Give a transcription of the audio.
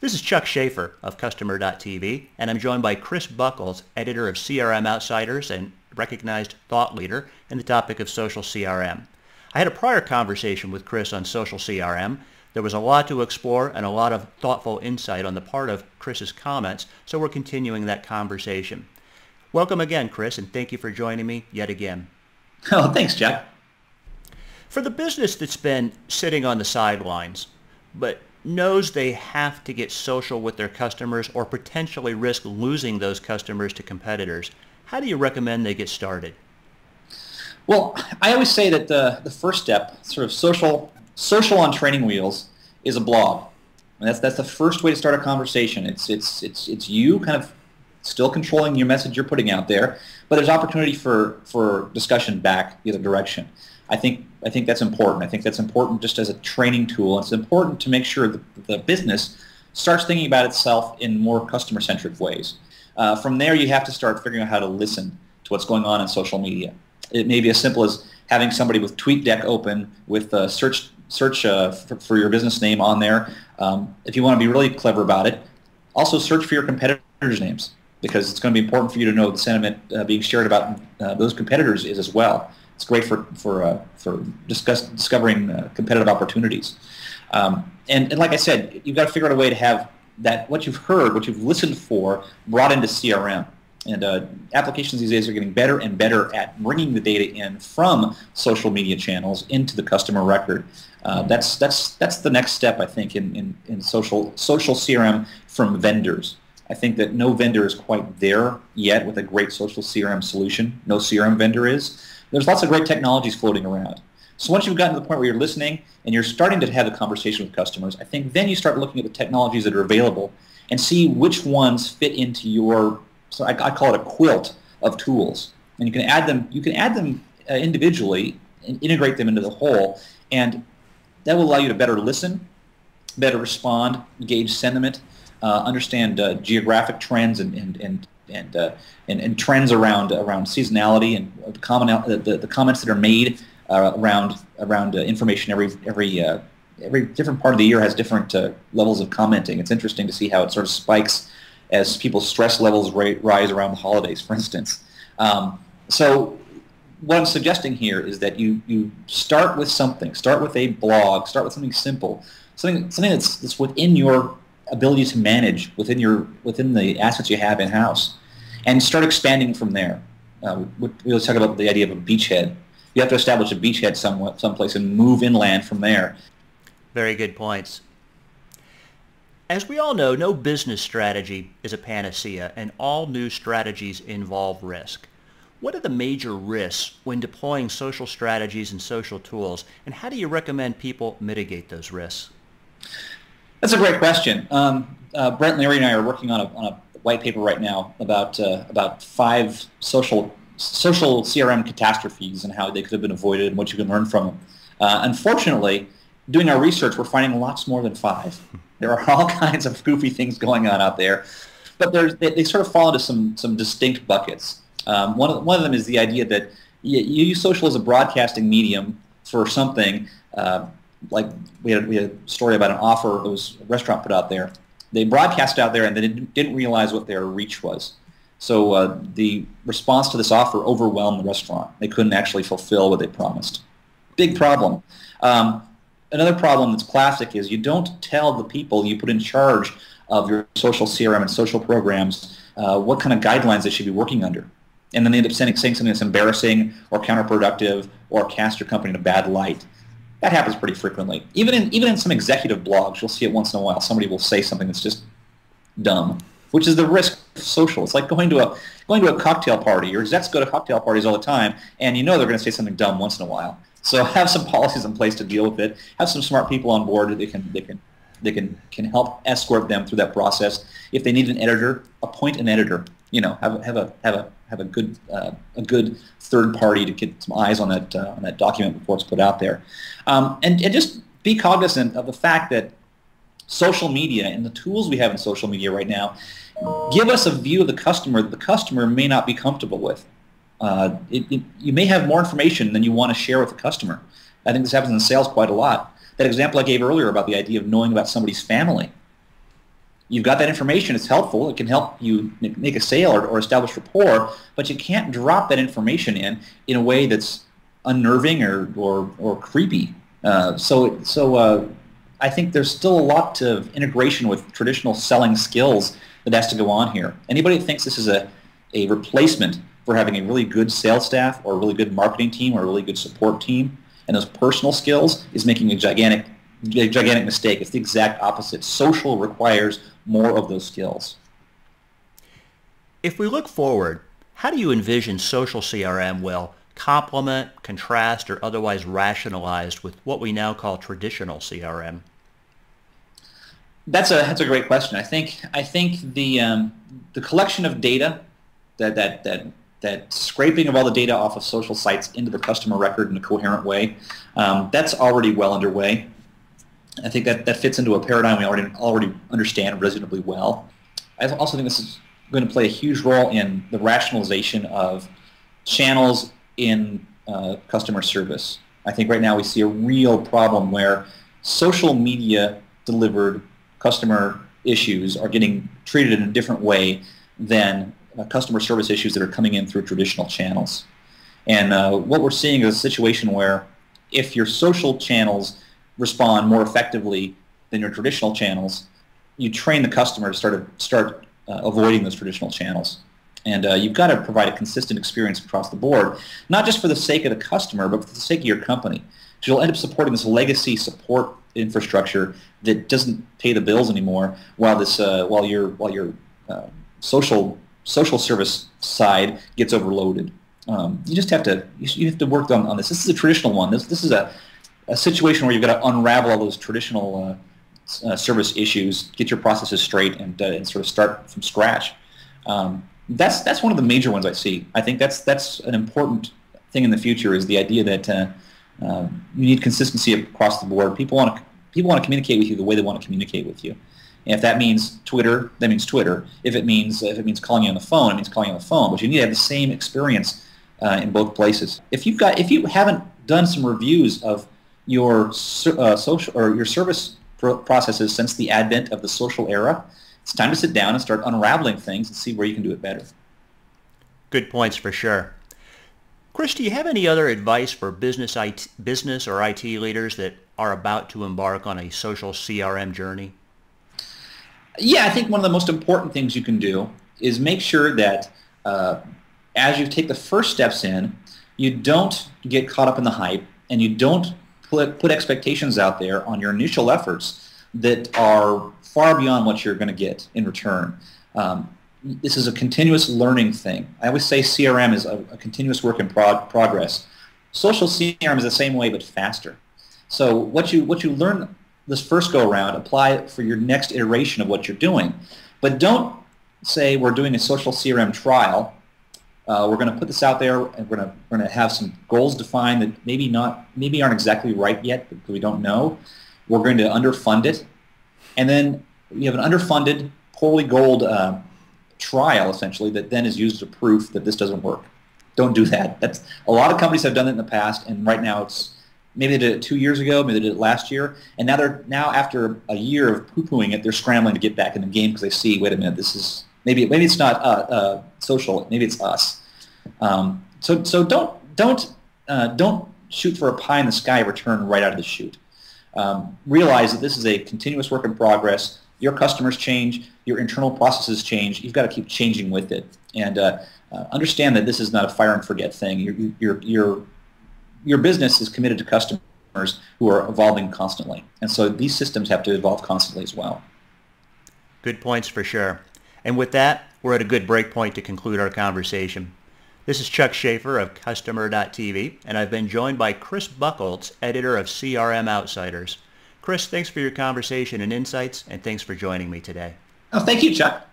This is Chuck Schaefer of Customer.tv, and I'm joined by Chris Buckles, editor of CRM Outsiders and recognized thought leader in the topic of social CRM. I had a prior conversation with Chris on social CRM. There was a lot to explore and a lot of thoughtful insight on the part of Chris's comments, so we're continuing that conversation. Welcome again, Chris, and thank you for joining me yet again. Oh, thanks, Chuck. For the business that's been sitting on the sidelines, but knows they have to get social with their customers or potentially risk losing those customers to competitors, how do you recommend they get started? Well, I always say that the first step, sort of social on training wheels, is a blog. And that's the first way to start a conversation. It's you kind of still controlling your message you're putting out there, but there's opportunity for discussion back the other direction. I think that's important. I think that's important just as a training tool. It's important to make sure that the business starts thinking about itself in more customer-centric ways. From there, you have to start figuring out how to listen to what's going on in social media. It may be as simple as having somebody with TweetDeck open with search for your business name on there. If you want to be really clever about it, also search for your competitors' names, because it's going to be important for you to know the sentiment being shared about those competitors is as well. It's great for discovering competitive opportunities. And like I said, you've got to figure out a way to have that what you've heard, what you've listened for, brought into CRM. And applications these days are getting better and better at bringing the data in from social media channels into the customer record. That's the next step, I think, in social CRM from vendors. I think that no vendor is quite there yet with a great social CRM solution. No CRM vendor is. There's lots of great technologies floating around. So once you've gotten to the point where you're listening and you're starting to have a conversation with customers, I think then you start looking at the technologies that are available and see which ones fit into your, so I call it a quilt of tools. And you can add them individually and integrate them into the whole, and that will allow you to better listen, better respond, gauge sentiment, understand geographic trends and trends around seasonality and the comments that are made around information. Every different part of the year has different levels of commenting. It's interesting to see how it sort of spikes as people's stress levels rise around the holidays, for instance. So what I'm suggesting here is that you start with something. Start with a blog. Start with something simple. Something that's within your ability to manage, within the assets you have in-house, and start expanding from there. We'll talk about the idea of a beachhead. You have to establish a beachhead someplace and move inland from there. Very good points. As we all know, no business strategy is a panacea, and all new strategies involve risk. What are the major risks when deploying social strategies and social tools, and how do you recommend people mitigate those risks? That's a great question. Brent, Larry, and I are working on a white paper right now about 5 social CRM catastrophes and how they could have been avoided and what you can learn from them. Unfortunately, doing our research, we're finding lots more than 5. There are all kinds of goofy things going on out there, but they sort of fall into some distinct buckets. One of them is the idea that you use social as a broadcasting medium for something. Like we had a story about an offer that was a restaurant put out there. They broadcast out there and they didn't realize what their reach was. So the response to this offer overwhelmed the restaurant. They couldn't actually fulfill what they promised. Big problem. Another problem that's classic is you don't tell the people you put in charge of your social CRM and social programs what kind of guidelines they should be working under. And then they end up saying something that's embarrassing or counterproductive or cast your company in a bad light. That happens pretty frequently. Even in some executive blogs, you'll see it once in a while. Somebody will say something that's just dumb, which is the risk of social. It's like going to a cocktail party. Your execs go to cocktail parties all the time, and you know they're going to say something dumb once in a while. So have some policies in place to deal with it. Have some smart people on board that can help escort them through that process. If they need an editor, appoint an editor. You know, have a good third party to get some eyes on that document before it's put out there, and just be cognizant of the fact that social media and the tools we have in social media right now give us a view of the customer that the customer may not be comfortable with. You may have more information than you want to share with the customer. I think this happens in sales quite a lot. That example I gave earlier about the idea of knowing about somebody's family. You've got that information. It's helpful. It can help you make a sale or establish rapport, but you can't drop that information in a way that's unnerving or creepy. I think there's still a lot of integration with traditional selling skills that has to go on here. Anybody that thinks this is a replacement for having a really good sales staff or a really good marketing team or a really good support team and those personal skills is making a gigantic mistake. It's the exact opposite. Social requires more of those skills. If we look forward, how do you envision social CRM will complement, contrast, or otherwise rationalized with what we now call traditional CRM? That's a great question. I think the collection of data, that scraping of all the data off of social sites into the customer record in a coherent way, that's already well underway. I think that fits into a paradigm we already understand reasonably well. I also think this is going to play a huge role in the rationalization of channels in customer service. I think right now we see a real problem where social media delivered customer issues are getting treated in a different way than customer service issues that are coming in through traditional channels. And what we're seeing is a situation where if your social channels respond more effectively than your traditional channels, you train the customer to start avoiding those traditional channels. And you've got to provide a consistent experience across the board, not just for the sake of the customer, but for the sake of your company. So you'll end up supporting this legacy support infrastructure that doesn't pay the bills anymore, while your social service side gets overloaded. You just have to work on this. This is a traditional one. This is a situation where you've got to unravel all those traditional service issues, get your processes straight, and sort of start from scratch. That's one of the major ones I see. I think that's an important thing in the future, is the idea that you need consistency across the board. People want to communicate with you the way they want to communicate with you. And if that means Twitter, that means Twitter. If it means calling you on the phone, it means calling you on the phone. But you need to have the same experience in both places. If you haven't done some reviews of your social or your service processes since the advent of the social era, it's time to sit down and start unraveling things and see where you can do it better. Good points for sure. Chris, do you have any other advice for business or IT leaders that are about to embark on a social CRM journey? Yeah, I think one of the most important things you can do is make sure that as you take the first steps in, you don't get caught up in the hype and you don't put expectations out there on your initial efforts that are far beyond what you're going to get in return. This is a continuous learning thing. I always say CRM is a continuous work in progress. Social CRM is the same way, but faster. So what you learn this first go around, apply it for your next iteration of what you're doing. But don't say we're doing a social CRM trial. We're going to put this out there, and we're going to have some goals defined that maybe aren't exactly right yet, because we don't know. We're going to underfund it, and then you have an underfunded, poorly goaled trial essentially that then is used as proof that this doesn't work. Don't do that. That's a lot of companies have done it in the past, and right now it's maybe they did it 2 years ago, maybe they did it last year, and now after a year of poo-pooing it, they're scrambling to get back in the game because they see, wait a minute, this is maybe it's not social, maybe it's us. So don't shoot for a pie in the sky return right out of the chute. Realize that this is a continuous work in progress. Your customers change, your internal processes change. You've got to keep changing with it, and understand that this is not a fire and forget thing. Your business is committed to customers who are evolving constantly, and so these systems have to evolve constantly as well. Good points for sure. And with that, we're at a good break point to conclude our conversation. This is Chuck Schaefer of Customer.tv, and I've been joined by Chris Buchholz, editor of CRM Outsiders. Chris, thanks for your conversation and insights, and thanks for joining me today. Oh, thank you, Chuck.